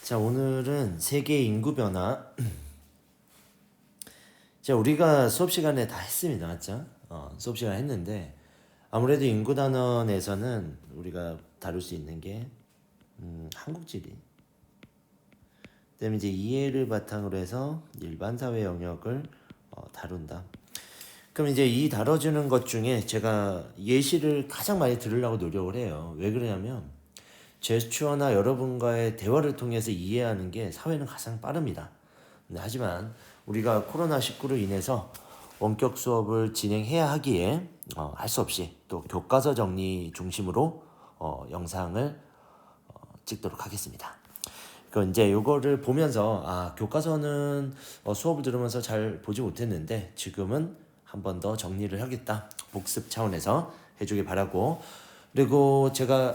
자, 오늘은 세계 인구 변화. 자, 우리가 수업 시간에 다 했습니다. 맞죠? 수업 시간에 했는데 아무래도 인구 단원에서는 우리가 다룰 수 있는 게 한국지리. 그다음에 이제 이해를 바탕으로 해서 일반 사회 영역을 다룬다. 그럼 이제 이 다뤄주는 것 중에 제가 예시를 가장 많이 들으려고 노력을 해요. 왜 그러냐면 제스처나 여러분과의 대화를 통해서 이해하는 게 사회는 가장 빠릅니다. 하지만 우리가 코로나19로 인해서 원격 수업을 진행해야 하기에 할 수 없이 또 교과서 정리 중심으로 영상을 찍도록 하겠습니다. 그 이제 요거를 보면서 교과서는 수업을 들으면서 잘 보지 못했는데 지금은 한 번 더 정리를 하겠다. 복습 차원에서 해주길 바라고. 그리고 제가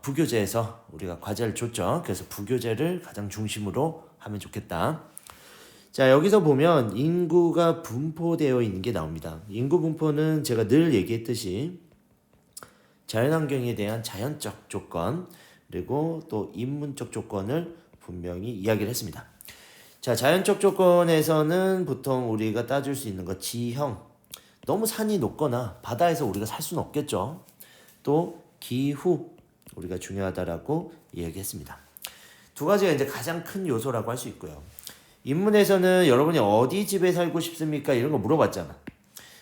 부교재에서 우리가 과제를 줬죠. 그래서 부교재를 가장 중심으로 하면 좋겠다. 자, 여기서 보면 인구가 분포되어 있는 게 나옵니다. 인구 분포는 제가 늘 얘기했듯이 자연환경에 대한 자연적 조건 그리고 또 인문적 조건을 분명히 이야기를 했습니다. 자, 자연적 조건에서는 보통 우리가 따질 수 있는 것 지형, 너무 산이 높거나 바다에서 우리가 살 수는 없겠죠. 또 기후 우리가 중요하다라고 이야기했습니다. 두 가지가 이제 가장 큰 요소라고 할 수 있고요. 인문에서는 여러분이 어디 집에 살고 싶습니까? 이런 거 물어봤잖아.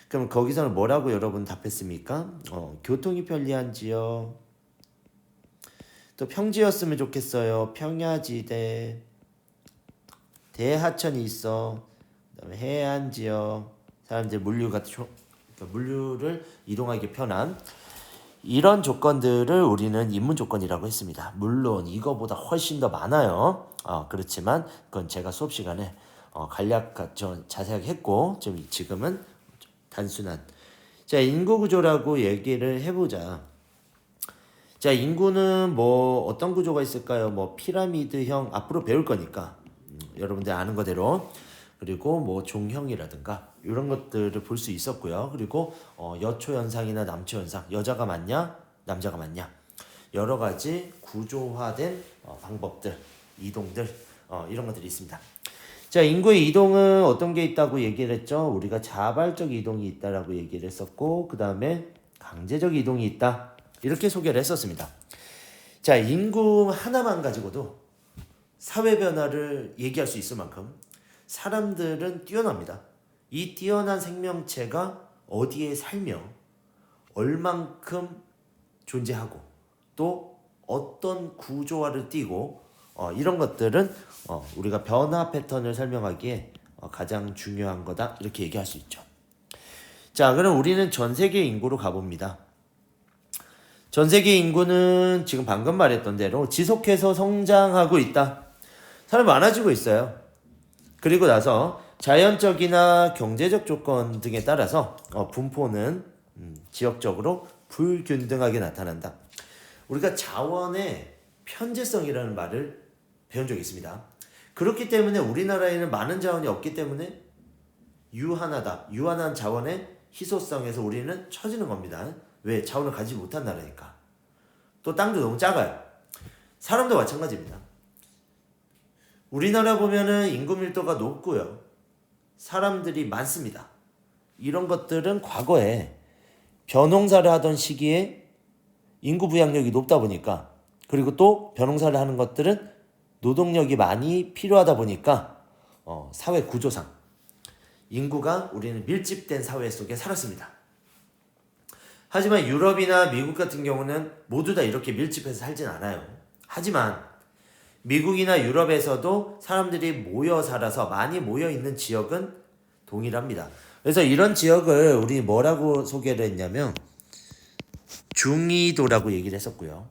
그럼 거기서는 뭐라고 여러분 답했습니까? 교통이 편리한 지역, 또 평지였으면 좋겠어요. 평야지대, 대하천이 있어. 그다음에 해안 지역, 사람들 물류를 이동하기 편한 이런 조건들을 우리는 인문 조건이라고 했습니다. 물론 이거보다 훨씬 더 많아요. 그렇지만 그건 제가 수업 시간에 간략 자세하게 했고 지금은 단순한 인구 구조라고 얘기를 해보자. 자, 인구는 뭐 어떤 구조가 있을까요? 뭐 피라미드형 앞으로 배울 거니까 여러분들 아는 거대로. 그리고 뭐 종형이라든가 이런 것들을 볼 수 있었고요. 그리고 여초 현상이나 남초 현상, 여자가 많냐, 남자가 많냐, 여러 가지 구조화된 방법들, 이동들 이런 것들이 있습니다. 자, 인구의 이동은 어떤 게 있다고 얘기를 했죠? 우리가 자발적 이동이 있다라고 얘기를 했었고, 그 다음에 강제적 이동이 있다 이렇게 소개를 했었습니다. 자, 인구 하나만 가지고도 사회 변화를 얘기할 수 있을 만큼 사람들은 뛰어납니다. 이 뛰어난 생명체가 어디에 살며 얼만큼 존재하고 또 어떤 구조화를 띠고 이런 것들은 우리가 변화 패턴을 설명하기에 가장 중요한 거다 이렇게 얘기할 수 있죠. 자, 그럼 우리는 전 세계 인구로 가봅니다. 전 세계 인구는 지금 방금 말했던 대로 지속해서 성장하고 있다. 사람이 많아지고 있어요. 그리고 나서 자연적이나 경제적 조건 등에 따라서 분포는 지역적으로 불균등하게 나타난다. 우리가 자원의 편재성이라는 말을 배운 적이 있습니다. 그렇기 때문에 우리나라에는 많은 자원이 없기 때문에 유한하다. 유한한 자원의 희소성에서 우리는 처지는 겁니다. 왜? 자원을 가지지 못한 나라니까. 또 땅도 너무 작아요. 사람도 마찬가지입니다. 우리나라 보면은 인구 밀도가 높고요. 사람들이 많습니다. 이런 것들은 과거에 벼농사를 하던 시기에 인구 부양력이 높다 보니까 그리고 또 벼농사를 하는 것들은 노동력이 많이 필요하다 보니까 사회 구조상 인구가 우리는 밀집된 사회 속에 살았습니다. 하지만 유럽이나 미국 같은 경우는 모두 다 이렇게 밀집해서 살진 않아요. 하지만 미국이나 유럽에서도 사람들이 모여 살아서 많이 모여 있는 지역은 동일합니다. 그래서 이런 지역을 우리 뭐라고 소개를 했냐면 중위도라고 얘기를 했었고요.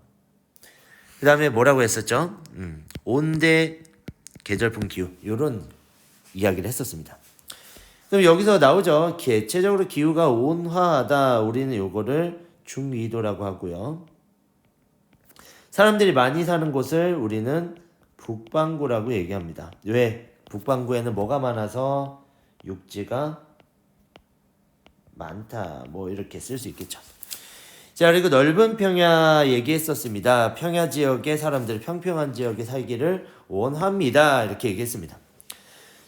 그 다음에 뭐라고 했었죠? 온대 계절풍 기후 이런 이야기를 했었습니다. 그럼 여기서 나오죠. 대체적으로 기후가 온화하다. 우리는 요거를 중위도라고 하고요. 사람들이 많이 사는 곳을 우리는 북반구라고 얘기합니다. 왜? 북반구에는 뭐가 많아서 육지가 많다. 뭐 이렇게 쓸 수 있겠죠. 자, 그리고 넓은 평야 얘기했었습니다. 평야 지역의 사람들이 평평한 지역에 살기를 원합니다. 이렇게 얘기했습니다.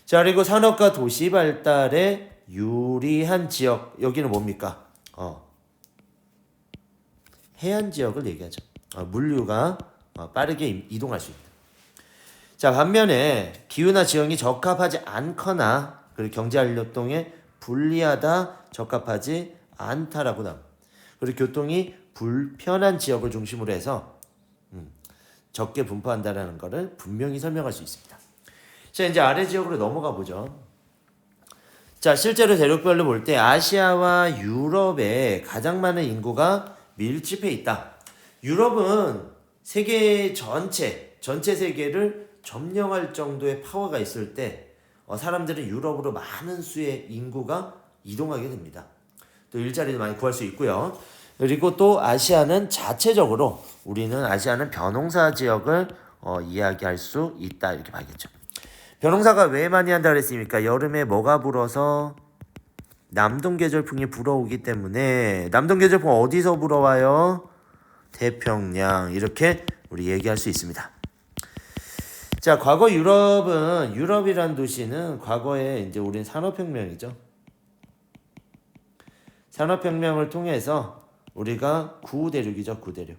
자, 그리고 산업과 도시 발달에 유리한 지역, 여기는 뭡니까? 해안 지역을 얘기하죠. 물류가 빠르게 이동할 수 있다. 자, 반면에 기후나 지형이 적합하지 않거나 그리고 경제활동에 불리하다, 적합하지 않다라고 나옵니다. 그리고 교통이 불편한 지역을 중심으로 해서 적게 분포한다는 것을 분명히 설명할 수 있습니다. 자, 이제 아래 지역으로 넘어가 보죠. 자, 실제로 대륙별로 볼 때 아시아와 유럽에 가장 많은 인구가 밀집해 있다. 유럽은 세계 전체 세계를 점령할 정도의 파워가 있을 때 사람들은 유럽으로 많은 수의 인구가 이동하게 됩니다. 또 일자리도 많이 구할 수 있고요. 그리고 또 아시아는 자체적으로 우리는 아시아는 벼농사 지역을 이야기할 수 있다 이렇게 봐야겠죠. 벼농사가 왜 많이 한다 그랬습니까? 여름에 뭐가 불어서 남동계절풍이 불어오기 때문에 남동계절풍 어디서 불어와요? 태평양 이렇게 우리 얘기할 수 있습니다. 자, 과거 유럽이란 도시는 과거에 이제 우리는 산업혁명이죠. 산업혁명을 통해서 우리가 구대륙이죠, 구대륙.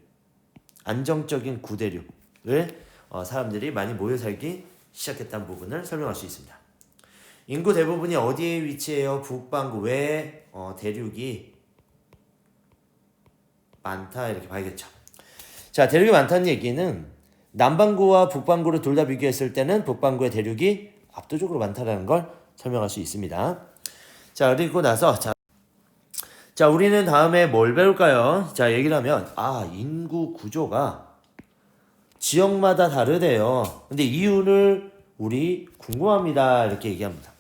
안정적인 구대륙을 사람들이 많이 모여 살기 시작했다는 부분을 설명할 수 있습니다. 인구 대부분이 어디에 위치해요? 북반구. 왜 대륙이 많다 이렇게 봐야겠죠. 자, 대륙이 많다는 얘기는 남반구와 북반구를 둘 다 비교했을 때는 북반구의 대륙이 압도적으로 많다는 걸 설명할 수 있습니다. 자, 그리고 나서 자, 우리는 다음에 뭘 배울까요? 자, 얘기를 하면 인구 구조가 지역마다 다르대요. 근데 이유를 우리 궁금합니다. 이렇게 얘기합니다.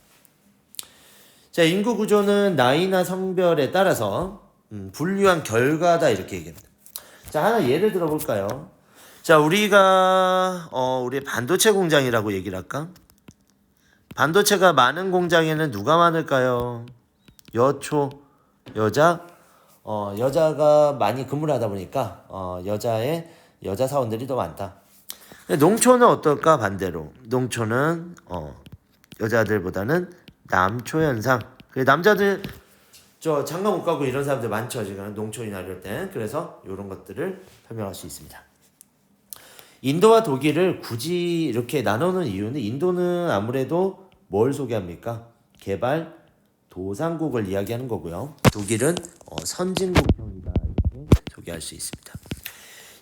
자, 인구 구조는 나이나 성별에 따라서 분류한 결과다 이렇게 얘기합니다. 자, 하나 예를 들어볼까요? 자, 우리가 우리 반도체 공장이라고 얘기를 할까? 반도체가 많은 공장에는 누가 많을까요? 여자가 많이 근무를 하다 보니까 여자 사원들이 더 많다. 농촌은 어떨까? 반대로 농촌은 여자들보다는 남초 현상. 남자들 장가 못 가고 이런 사람들 많죠, 지금 농촌이나 이럴 때. 그래서 이런 것들을 설명할 수 있습니다. 인도와 독일을 굳이 이렇게 나누는 이유는 인도는 아무래도 뭘 소개합니까? 개발 도상국을 이야기하는 거고요. 독일은 선진국형이다 이렇게 소개할 수 있습니다.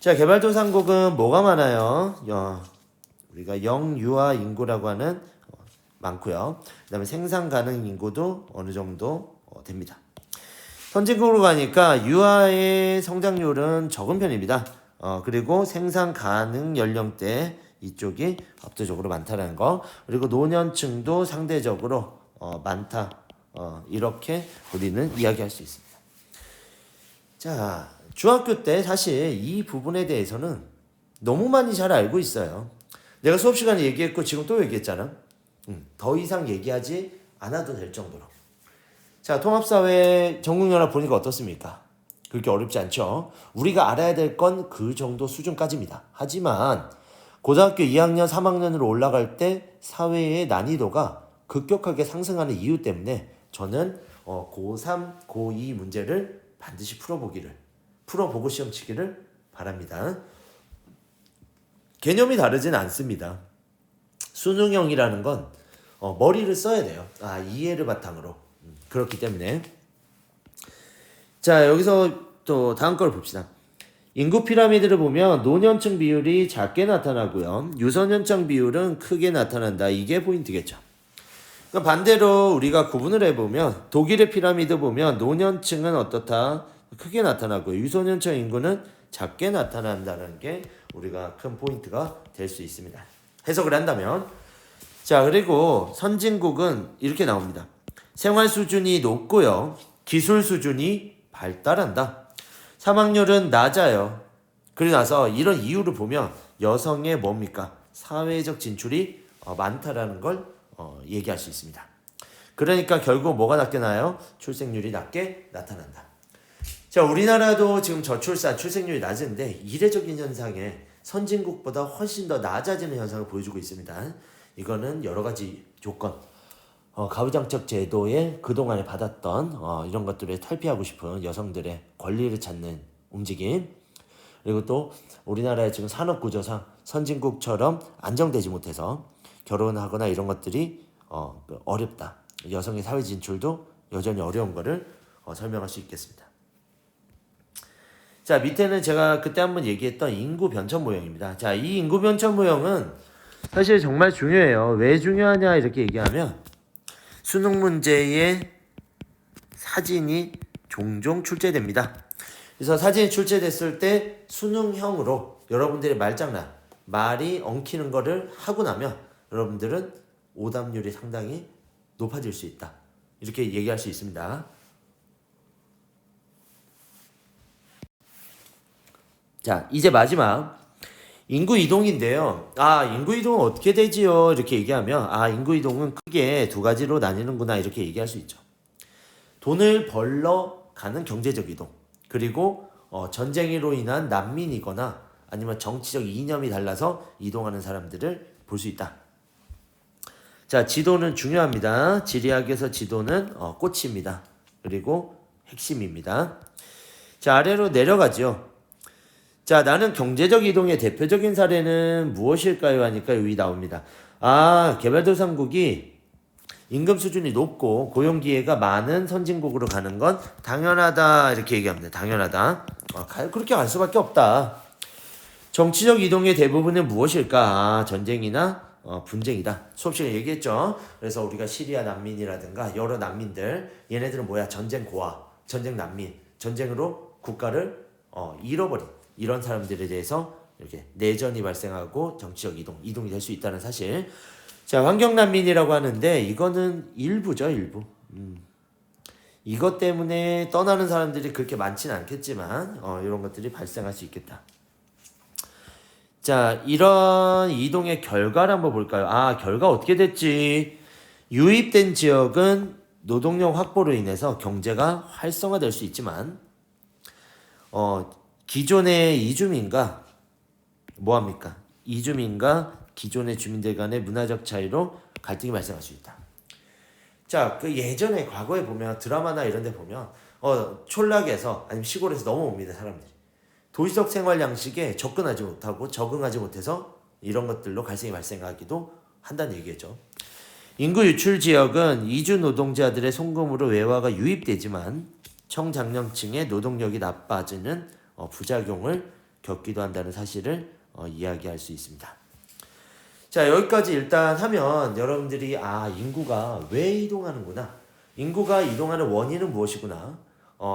자, 개발도상국은 뭐가 많아요? 우리가 영유아 인구라고 하는 많고요. 그 다음에 생산 가능 인구도 어느 정도 됩니다. 선진국으로 가니까 유아의 성장률은 적은 편입니다. 그리고 생산 가능 연령대 이쪽이 압도적으로 많다는 거. 그리고 노년층도 상대적으로 많다. 이렇게 우리는 이야기할 수 있습니다. 자, 중학교 때 사실 이 부분에 대해서는 너무 많이 잘 알고 있어요. 내가 수업 시간에 얘기했고 지금 또 얘기했잖아. 더 이상 얘기하지 않아도 될 정도로. 자, 통합사회 전국연합 보니까 어떻습니까? 그렇게 어렵지 않죠. 우리가 알아야 될 건 그 정도 수준까지입니다. 하지만 고등학교 2학년, 3학년으로 올라갈 때 사회의 난이도가 급격하게 상승하는 이유 때문에 저는 고3, 고2 문제를 반드시 풀어보고 시험 치기를 바랍니다. 개념이 다르진 않습니다. 수능형이라는 건 머리를 써야 돼요. 이해를 바탕으로. 그렇기 때문에. 자, 여기서 또 다음 걸 봅시다. 인구 피라미드를 보면 노년층 비율이 작게 나타나고요. 유소년층 비율은 크게 나타난다. 이게 포인트겠죠. 그럼 반대로 우리가 구분을 해보면 독일의 피라미드 보면 노년층은 어떻다? 크게 나타나고 유소년층 인구는 작게 나타난다는 게 우리가 큰 포인트가 될 수 있습니다. 해석을 한다면. 자, 그리고 선진국은 이렇게 나옵니다. 생활 수준이 높고요. 기술 수준이 발달한다. 사망률은 낮아요. 그리고 나서 이런 이유를 보면 여성의 뭡니까? 사회적 진출이 많다라는 걸 얘기할 수 있습니다. 그러니까 결국 뭐가 낮게 나요? 출생률이 낮게 나타난다. 자, 우리나라도 지금 저출산, 출생률이 낮은데 이례적인 현상에 선진국보다 훨씬 더 낮아지는 현상을 보여주고 있습니다. 이거는 여러 가지 조건, 가부장적 제도에 그동안에 받았던 이런 것들을 탈피하고 싶은 여성들의 권리를 찾는 움직임, 그리고 또 우리나라의 지금 산업 구조상 선진국처럼 안정되지 못해서 결혼하거나 이런 것들이 어렵다. 여성의 사회 진출도 여전히 어려운 거를 설명할 수 있겠습니다. 자, 밑에는 제가 그때 한번 얘기했던 인구 변천 모형입니다. 자, 이 인구 변천 모형은 사실 정말 중요해요. 왜 중요하냐 이렇게 얘기하면 수능 문제에 사진이 종종 출제됩니다. 그래서 사진이 출제됐을 때 수능형으로 여러분들의 말장난, 말이 엉키는 거를 하고 나면 여러분들은 오답률이 상당히 높아질 수 있다. 이렇게 얘기할 수 있습니다. 자, 이제 마지막 인구 이동인데요. 인구 이동은 어떻게 되지요? 이렇게 얘기하면 인구 이동은 크게 두 가지로 나뉘는구나 이렇게 얘기할 수 있죠. 돈을 벌러 가는 경제적 이동, 그리고 전쟁으로 인한 난민이거나 아니면 정치적 이념이 달라서 이동하는 사람들을 볼 수 있다. 자, 지도는 중요합니다. 지리학에서 지도는 꽃입니다. 그리고 핵심입니다. 자, 아래로 내려가죠. 자, 나는 경제적 이동의 대표적인 사례는 무엇일까요? 하니까 여기 나옵니다. 개발도상국이 임금 수준이 높고 고용 기회가 많은 선진국으로 가는 건 당연하다 이렇게 얘기합니다. 당연하다. 그렇게 갈 수밖에 없다. 정치적 이동의 대부분은 무엇일까? 전쟁이나 분쟁이다. 수업 시간에 얘기했죠. 그래서 우리가 시리아 난민이라든가 여러 난민들, 얘네들은 뭐야? 전쟁 고아, 전쟁 난민, 전쟁으로 국가를 잃어버린 이런 사람들에 대해서 이렇게 내전이 발생하고 정치적 이동이 될 수 있다는 사실. 자, 환경난민이라고 하는데 이거는 일부죠, 일부. 이것 때문에 떠나는 사람들이 그렇게 많지는 않겠지만 이런 것들이 발생할 수 있겠다. 자, 이런 이동의 결과를 한번 볼까요? 결과 어떻게 됐지? 유입된 지역은 노동력 확보로 인해서 경제가 활성화될 수 있지만 기존의 이주민과 뭐합니까? 이주민과 기존의 주민들 간의 문화적 차이로 갈등이 발생할 수 있다. 자, 그 예전에 과거에 보면 드라마나 이런 데 보면 촌락에서 아니면 시골에서 넘어옵니다, 사람들이. 도시적 생활 양식에 접근하지 못하고 적응하지 못해서 이런 것들로 갈등이 발생하기도 한다는 얘기죠. 인구 유출 지역은 이주 노동자들의 송금으로 외화가 유입되지만 청장년층의 노동력이 나빠지는 부작용을 겪기도 한다는 사실을 이야기할 수 있습니다. 자, 여기까지 일단 하면 여러분들이 인구가 왜 이동하는구나, 인구가 이동하는 원인은 무엇이구나,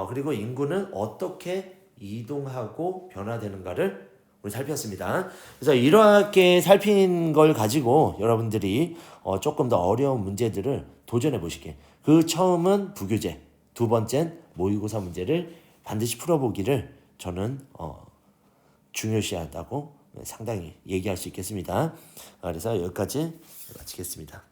그리고 인구는 어떻게 이동하고 변화되는가를 우리 살폈습니다. 그래서 이렇게 살핀 걸 가지고 여러분들이 조금 더 어려운 문제들을 도전해 보시게. 그 처음은 부교재, 두 번째는 모의고사 문제를 반드시 풀어보기를 저는 중요시하다고 상당히 얘기할 수 있겠습니다. 그래서 여기까지 마치겠습니다.